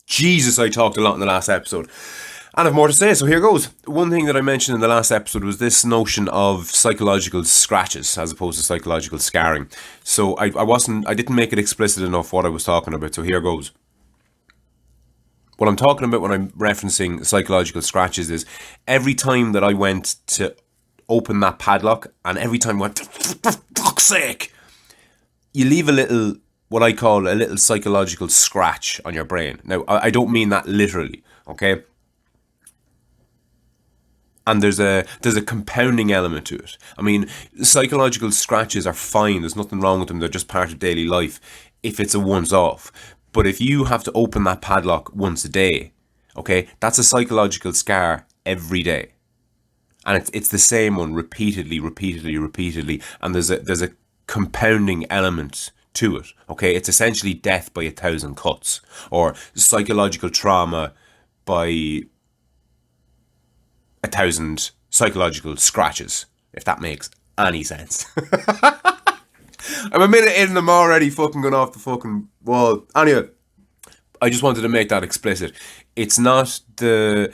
Jesus, I talked a lot in the last episode. And I've more to say, so here goes. One thing that I mentioned in the last episode was this notion of psychological scratches as opposed to psychological scarring. So I didn't make it explicit enough what I was talking about, so here goes. What I'm talking about when I'm referencing psychological scratches is every time that I went to open that padlock and every time I went, for fuck's sake, you leave a little, what I call a little psychological scratch on your brain. Now, I don't mean that literally, okay? And there's a compounding element to it. I mean, psychological scratches are fine. There's nothing wrong with them. They're just part of daily life if it's a once off. But if you have to open that padlock once a day, okay, that's a psychological scar every day. And it's the same one repeatedly. And there's a compounding element to it, okay? It's essentially death by 1,000 cuts, or psychological trauma by 1,000 psychological scratches, if that makes any sense. I'm a minute in and I'm already fucking going off the fucking wall. Anyway, I just wanted to make that explicit. It's not that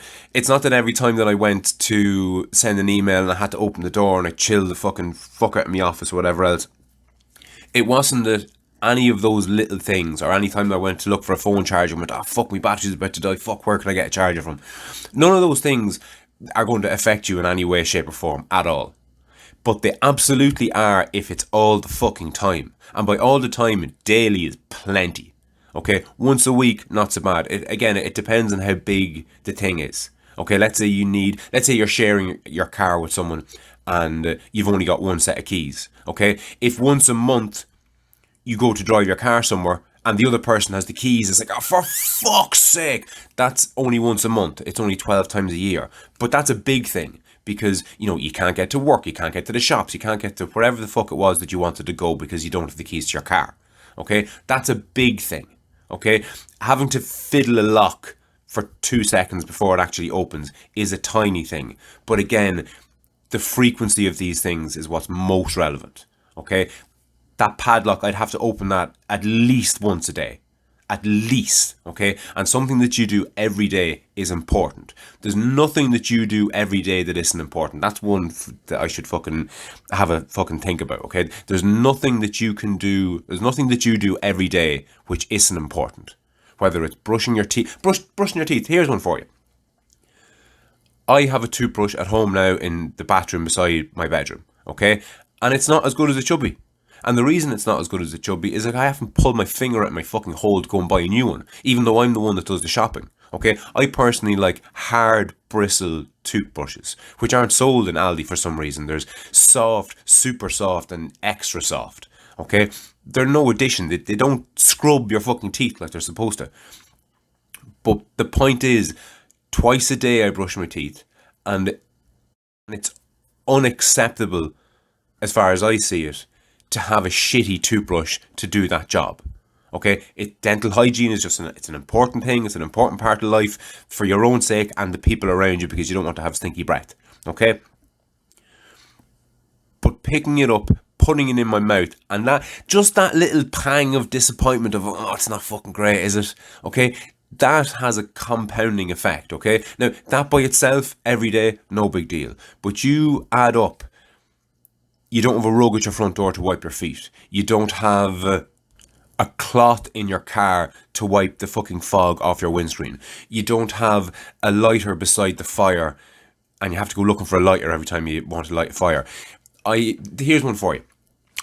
every time that I went to send an email and I had to open the door and I chilled the fucking fuck out of my office or whatever else. It wasn't that any of those little things, or any time I went to look for a phone charger and went, oh fuck, my battery's about to die, fuck, where can I get a charger from? None of those things are going to affect you in any way, shape or form at all. But they absolutely are if it's all the fucking time. And by all the time, daily is plenty. Okay, once a week, not so bad. It depends on how big the thing is. Okay, let's say you're sharing your car with someone and you've only got one set of keys. Okay, if once a month you go to drive your car somewhere and the other person has the keys, it's like, oh, for fuck's sake, that's only once a month. It's only 12 times a year. But that's a big thing because, you know, you can't get to work, you can't get to the shops, you can't get to wherever the fuck it was that you wanted to go because you don't have the keys to your car. Okay, that's a big thing. Okay, having to fiddle a lock for 2 seconds before it actually opens is a tiny thing. But again, the frequency of these things is what's most relevant. Okay, that padlock, I'd have to open that at least once a day. At least, okay? And something that you do every day is important. There's nothing that you do every day that isn't important. That's one that I should fucking have a fucking think about, okay? There's nothing that you do every day which isn't important. Whether it's brushing your teeth. Brushing your teeth, here's one for you. I have a toothbrush at home now in the bathroom beside my bedroom, okay? And it's not as good as it should be. And the reason it's not as good as it should be is that I haven't pulled my finger out my fucking hole to go and buy a new one, even though I'm the one that does the shopping. Okay, I personally like hard bristle toothbrushes, which aren't sold in Aldi for some reason. There's soft, super soft, and extra soft. Okay, they're no addition. They don't scrub your fucking teeth like they're supposed to. But the point is, twice a day I brush my teeth, and it's unacceptable, as far as I see it, to have a shitty toothbrush to do that job. Okay, dental hygiene is just it's an important thing. It's an important part of life for your own sake and the people around you, because you don't want to have stinky breath. Okay, but picking it up, putting it in my mouth, and that little pang of disappointment of, oh, it's not fucking great, is it? Okay, that has a compounding effect. Okay, now that by itself every day, no big deal, but you add up. You don't have a rug at your front door to wipe your feet. You don't have a cloth in your car to wipe the fucking fog off your windscreen. You don't have a lighter beside the fire and you have to go looking for a lighter every time you want to light a fire. Here's one for you.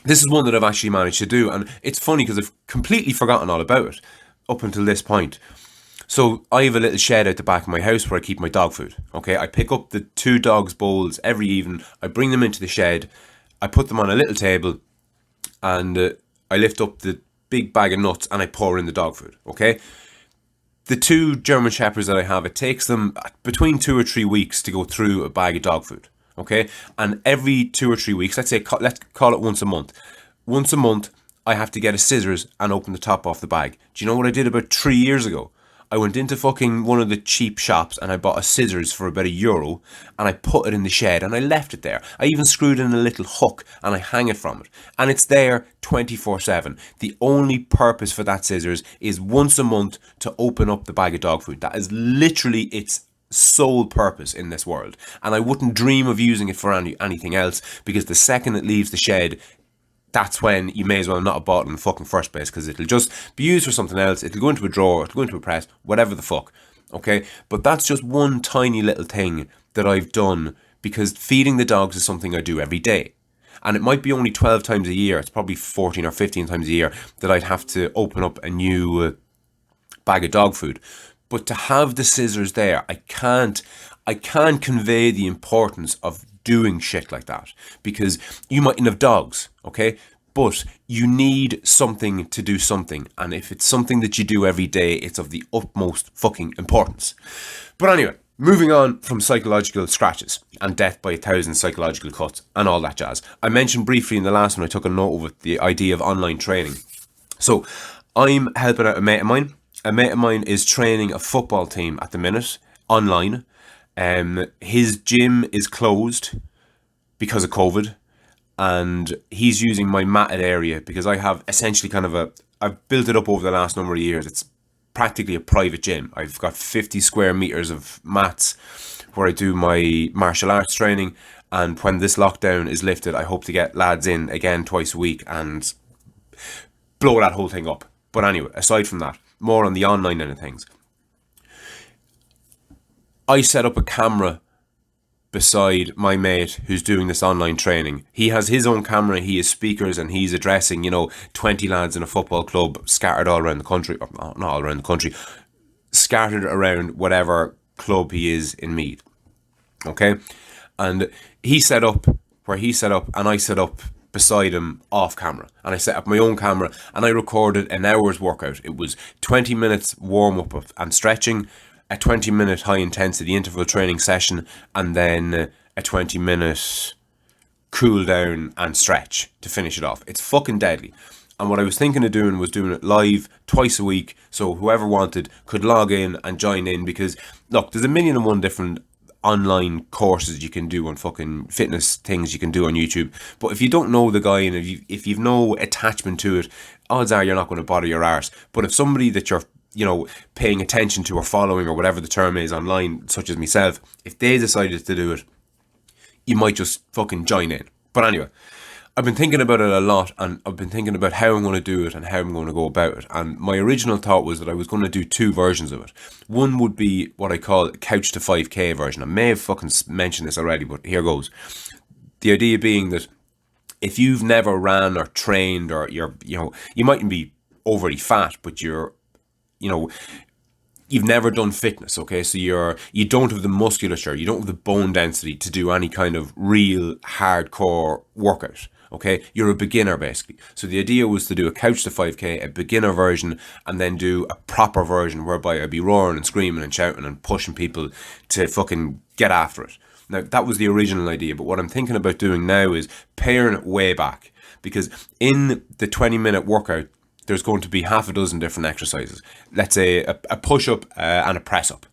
This is one that I've actually managed to do, and it's funny because I've completely forgotten all about it up until this point. So I have a little shed out the back of my house where I keep my dog food. Okay, I pick up the 2 dogs' bowls every evening. I bring them into the shed. I put them on a little table and I lift up the big bag of nuts and I pour in the dog food, okay? The 2 German Shepherds that I have, it takes them between 2 or 3 weeks to go through a bag of dog food, okay? And every 2 or 3 weeks, let's call it once a month. Once a month, I have to get a scissors and open the top off the bag. Do you know what I did about 3 years ago? I went into fucking one of the cheap shops and I bought a scissors for about €1 and I put it in the shed and I left it there. I even screwed in a little hook and I hang it from it. And it's there 24/7. The only purpose for that scissors is once a month to open up the bag of dog food. That is literally its sole purpose in this world. And I wouldn't dream of using it for anything else, because the second it leaves the shed, that's when you may as well not have bought it in the fucking first place, because it'll just be used for something else. It'll go into a drawer, it'll go into a press, whatever the fuck. Okay? But that's just one tiny little thing that I've done, because feeding the dogs is something I do every day. And it might be only 12 times a year. It's probably 14 or 15 times a year that I'd have to open up a new bag of dog food. But to have the scissors there, I can't convey the importance of doing shit like that, because you mightn't have dogs, okay? But you need something to do something. And if it's something that you do every day, it's of the utmost fucking importance. But anyway, moving on from psychological scratches and death by 1,000 psychological cuts and all that jazz. I mentioned briefly in the last one, I took a note of it, the idea of online training. So I'm helping out a mate of mine. A mate of mine is training a football team at the minute, online. His gym is closed because of COVID, and he's using my matted area because I have essentially I've built it up over the last number of years. It's practically a private gym. I've got 50 square meters of mats where I do my martial arts training, and when this lockdown is lifted, I hope to get lads in again twice a week and blow that whole thing up. But anyway, aside from that, more on the online end of things. I set up a camera beside my mate who's doing this online training. He has his own camera, he has speakers, and he's addressing, 20 lads in a football club scattered all around the country, or not all around the country, scattered around whatever club he is in Meath. Okay? And he set up where he set up, and I set up beside him off camera. And I set up my own camera and I recorded an hour's workout. It was 20 minutes warm up and stretching, a 20-minute high intensity interval training session, and then a 20-minute cool down and stretch to finish it off. It's fucking deadly. And what I was thinking of doing was doing it live twice a week, so whoever wanted could log in and join in, because look, there's 1,000,001 different online courses you can do on fucking fitness things you can do on YouTube. But if you don't know the guy, and if you've no attachment to it, odds are you're not going to bother your arse. But if somebody that you're paying attention to or following or whatever the term is online, such as myself, if they decided to do it, you might just fucking join in. But anyway, I've been thinking about it a lot, and I've been thinking about how I'm going to do it and how I'm going to go about it. And my original thought was that I was going to do two versions of it. One would be what I call a couch to 5k version. I may have fucking mentioned this already, but here goes. The idea being that if you've never ran or trained, or you mightn't be overly fat, but you've never done fitness, okay? So you don't have the musculature, you don't have the bone density to do any kind of real hardcore workout, okay? You're a beginner, basically. So the idea was to do a couch to 5k, a beginner version, and then do a proper version whereby I'd be roaring and screaming and shouting and pushing people to fucking get after it. Now, that was the original idea, but what I'm thinking about doing now is paring it way back, because in the 20-minute workout, there's going to be half a dozen different exercises. Let's say a push-up and a press-up.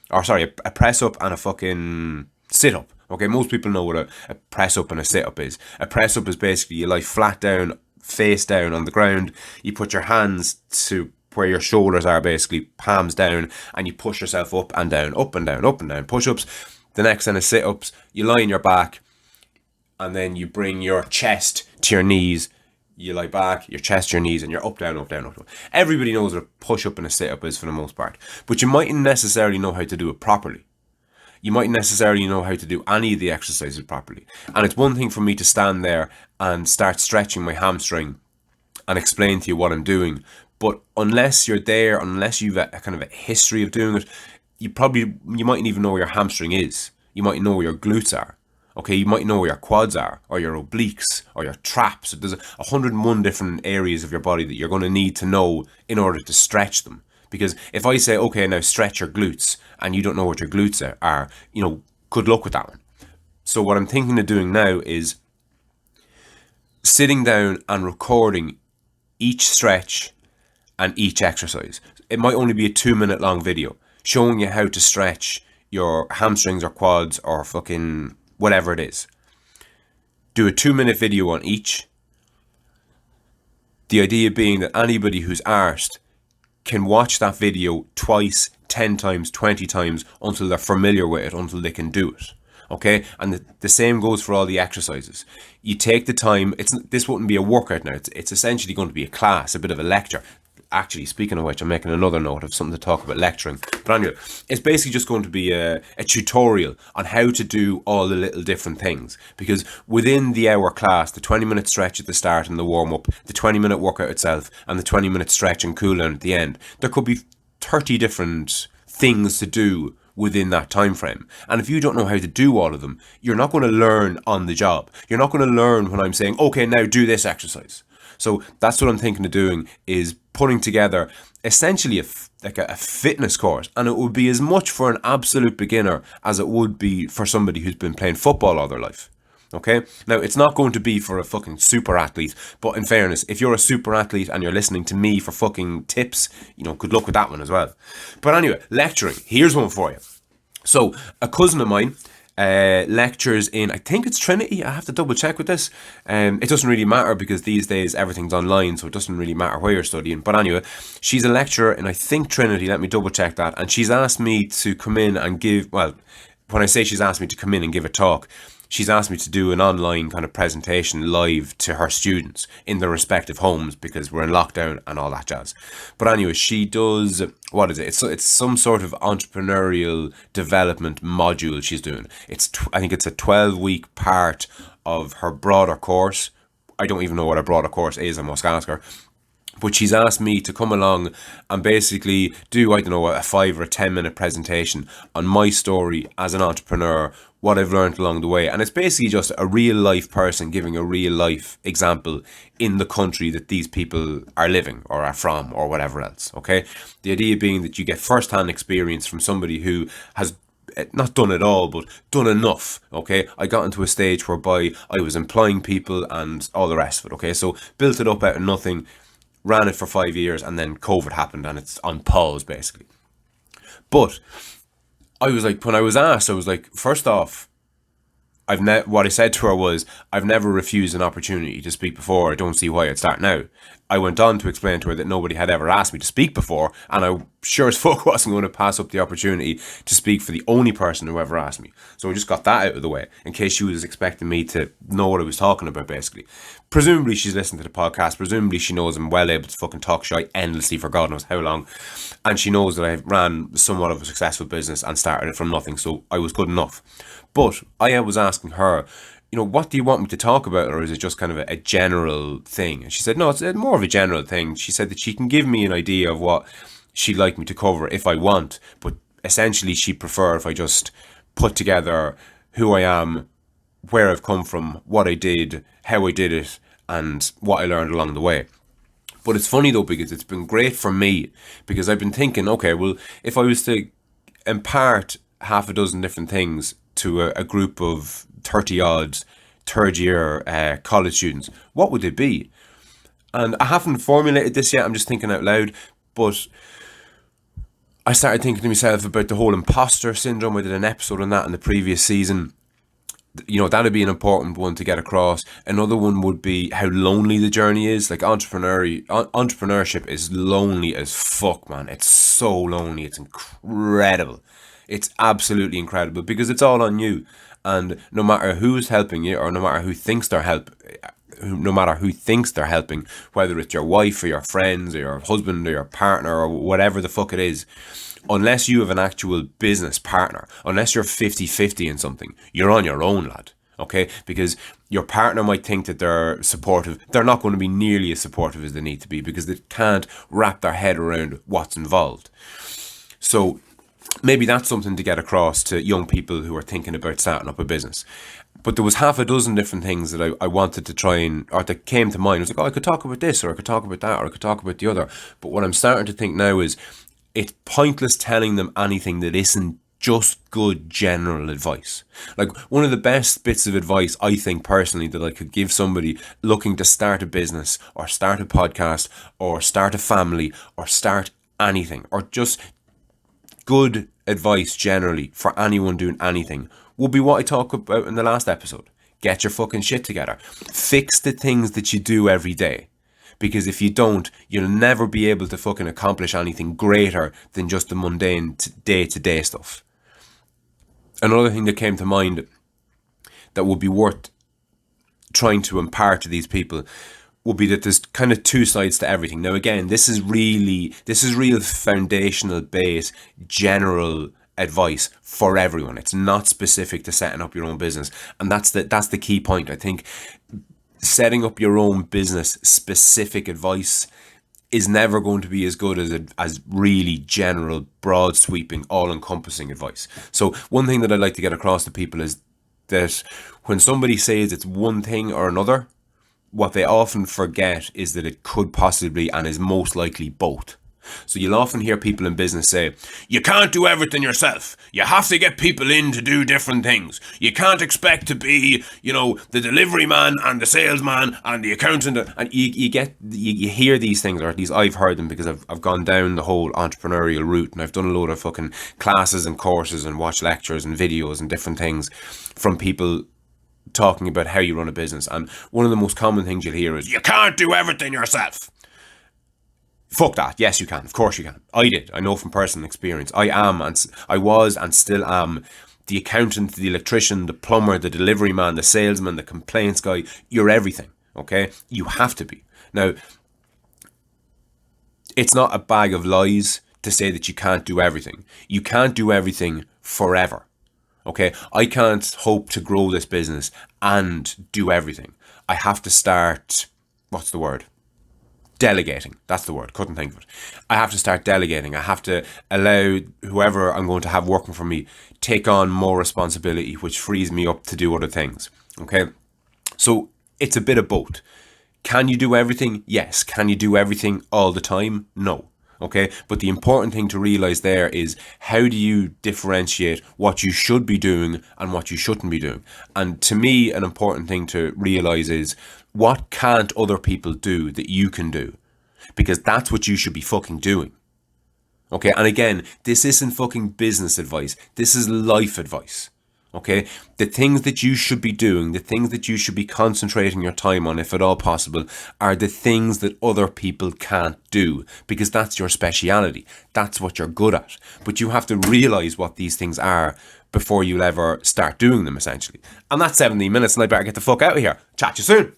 Or sorry, a press-up and a fucking sit-up. Okay, most people know what a press-up and a sit-up is. A press-up is basically you lie flat down, face down on the ground. You put your hands to where your shoulders are, basically, palms down, and you push yourself up and down, up and down, up and down. Push-ups. The next then is sit-ups. You lie on your back, and then you bring your chest to your knees. You lie back, your chest, your knees, and you're up, down, up, down, up, down. Everybody knows what a push-up and a sit-up is for the most part. But you mightn't necessarily know how to do it properly. You mightn't necessarily know how to do any of the exercises properly. And it's one thing for me to stand there and start stretching my hamstring and explain to you what I'm doing. But unless you're there, unless you've a kind of a history of doing it, you mightn't even know where your hamstring is. You might know where your glutes are. Okay, you might know where your quads are, or your obliques, or your traps. There's 101 different areas of your body that you're going to need to know in order to stretch them. Because if I say, okay, now stretch your glutes, and you don't know what your glutes are, good luck with that one. So what I'm thinking of doing now is sitting down and recording each stretch and each exercise. it might only be a 2-minute long video showing you how to stretch your hamstrings or quads or fucking whatever it is. Do a 2-minute video on each. The idea being that anybody who's arsed can watch that video twice, 10 times, 20 times until they're familiar with it, until they can do it. Okay, and the same goes for all the exercises. You take the time. This wouldn't be a workout now. It's essentially going to be a class, a bit of a lecture. Actually, speaking of which, I'm making another note of something to talk about lecturing. But anyway, it's basically just going to be a tutorial on how to do all the little different things. Because within the hour class, the 20-minute stretch at the start and the warm-up, the 20-minute workout itself, and the 20-minute stretch and cool down at the end, there could be 30 different things to do within that time frame. And if you don't know how to do all of them, you're not going to learn on the job. You're not going to learn when I'm saying, okay, now do this exercise. So that's what I'm thinking of doing, is putting together essentially a fitness course. And it would be as much for an absolute beginner as it would be for somebody who's been playing football all their life. Okay? Now, it's not going to be for a fucking super athlete, but in fairness, if you're a super athlete and you're listening to me for fucking tips, good luck with that one as well. But anyway, lecturing. Here's one for you. So, a cousin of mine lectures in, I think it's Trinity. I have to double check with this. It doesn't really matter because these days everything's online, so it doesn't really matter where you're studying. But anyway, she's a lecturer in, I think, Trinity. Let me double check that. And she's asked me to come in and give, well, when I say she's asked me to come in and give a talk, she's asked me to do an online kind of presentation live to her students in their respective homes because we're in lockdown and all that jazz. But anyway, she does, what is it? It's some sort of entrepreneurial development module she's doing. I think it's a 12-week part of her broader course. I don't even know what a broader course is, I must ask her. But she's asked me to come along and basically do, I don't know, a 5 or a 10-minute presentation on my story as an entrepreneur, what I've learned along the way. And it's basically just a real life person giving a real life example in the country that these people are living or are from or whatever else, okay? The idea being that you get first-hand experience from somebody who has not done it all, but done enough, okay? I got into a stage whereby I was employing people and all the rest of it, okay? So built it up out of nothing, ran it for 5 years, and then COVID happened and it's on pause basically. But I was like, when I was asked, I was like, first off, what I said to her was, I've never refused an opportunity to speak before. I don't see why I'd start now. I went on to explain to her that nobody had ever asked me to speak before, and I sure as fuck wasn't going to pass up the opportunity to speak for the only person who ever asked me. So I just got that out of the way, in case she was expecting me to know what I was talking about, basically. Presumably she's listened to the podcast, presumably she knows I'm well able to fucking talk shite endlessly for God knows how long, and she knows that I ran somewhat of a successful business and started it from nothing, so I was good enough. But I was asking her, what do you want me to talk about, or is it just kind of a general thing? And she said, no, it's more of a general thing. She said that she can give me an idea of what she'd like me to cover if I want, but essentially she'd prefer if I just put together who I am, where I've come from, what I did, how I did it, and what I learned along the way. But it's funny though, because it's been great for me, because I've been thinking, okay, well, if I was to impart half a dozen different things to a group of 30-odd third-year college students, what would they be? And I haven't formulated this yet, I'm just thinking out loud, but I started thinking to myself about the whole imposter syndrome. I did an episode on that in the previous season. That'd be an important one to get across. Another one would be how lonely the journey is. Like entrepreneurship is lonely as fuck, man. It's so lonely. It's incredible. It's absolutely incredible because it's all on you. And no matter who's helping you, or no matter who thinks they're helping, whether it's your wife or your friends or your husband or your partner or whatever the fuck it is, unless you have an actual business partner, unless you're 50-50 in something, you're on your own, lad. Okay? Because your partner might think that they're supportive. They're not going to be nearly as supportive as they need to be because they can't wrap their head around what's involved. So maybe that's something to get across to young people who are thinking about starting up a business. But there was half a dozen different things that I wanted to try or that came to mind. I was like, I could talk about this, or I could talk about that, or I could talk about the other. But what I'm starting to think now is it's pointless telling them anything that isn't just good general advice. Like, one of the best bits of advice, I think personally, that I could give somebody looking to start a business or start a podcast or start a family or start anything, or just good advice generally for anyone doing anything, would be what I talked about in the last episode. Get your fucking shit together. Fix the things that you do every day. Because if you don't, you'll never be able to fucking accomplish anything greater than just the mundane day-to-day stuff. Another thing that came to mind that would be worth trying to impart to these people would be that there's kind of two sides to everything. Now, again, this is real foundational base, general advice for everyone. It's not specific to setting up your own business. And that's the key point. I think setting up your own business specific advice is never going to be as good as really general, broad sweeping, all encompassing advice. So one thing that I'd like to get across to people is that when somebody says it's one thing or another, what they often forget is that it could possibly and is most likely both. So you'll often hear people in business say, you can't do everything yourself. You have to get people in to do different things. You can't expect to be, the delivery man and the salesman and the accountant. And you hear these things, or at least I've heard them because I've gone down the whole entrepreneurial route, and I've done a load of fucking classes and courses and watched lectures and videos and different things from people talking about how you run a business. And one of the most common things you'll hear is, you can't do everything yourself. Fuck that. Yes, you can. Of course you can. I did. I know from personal experience. I was and still am the accountant, the electrician, the plumber, the delivery man, the salesman, the complaints guy. You're everything. Okay? You have to be. Now, it's not a bag of lies to say that you can't do everything. You can't do everything forever. Okay? I can't hope to grow this business and do everything. I have to start, what's the word? Delegating. That's the word. Couldn't think of it. I have to start delegating. I have to allow whoever I'm going to have working for me take on more responsibility, which frees me up to do other things. Okay? So it's a bit of both. Can you do everything? Yes. Can you do everything all the time? No. Okay? But the important thing to realize there is, how do you differentiate what you should be doing and what you shouldn't be doing? And to me, an important thing to realize is, what can't other people do that you can do? Because that's what you should be fucking doing. Okay? And again, this isn't fucking business advice. This is life advice. Okay? The things that you should be doing, the things that you should be concentrating your time on, if at all possible, are the things that other people can't do. Because that's your speciality. That's what you're good at. But you have to realize what these things are before you'll ever start doing them, essentially. And that's 17 minutes, and I better get the fuck out of here. Chat to you soon.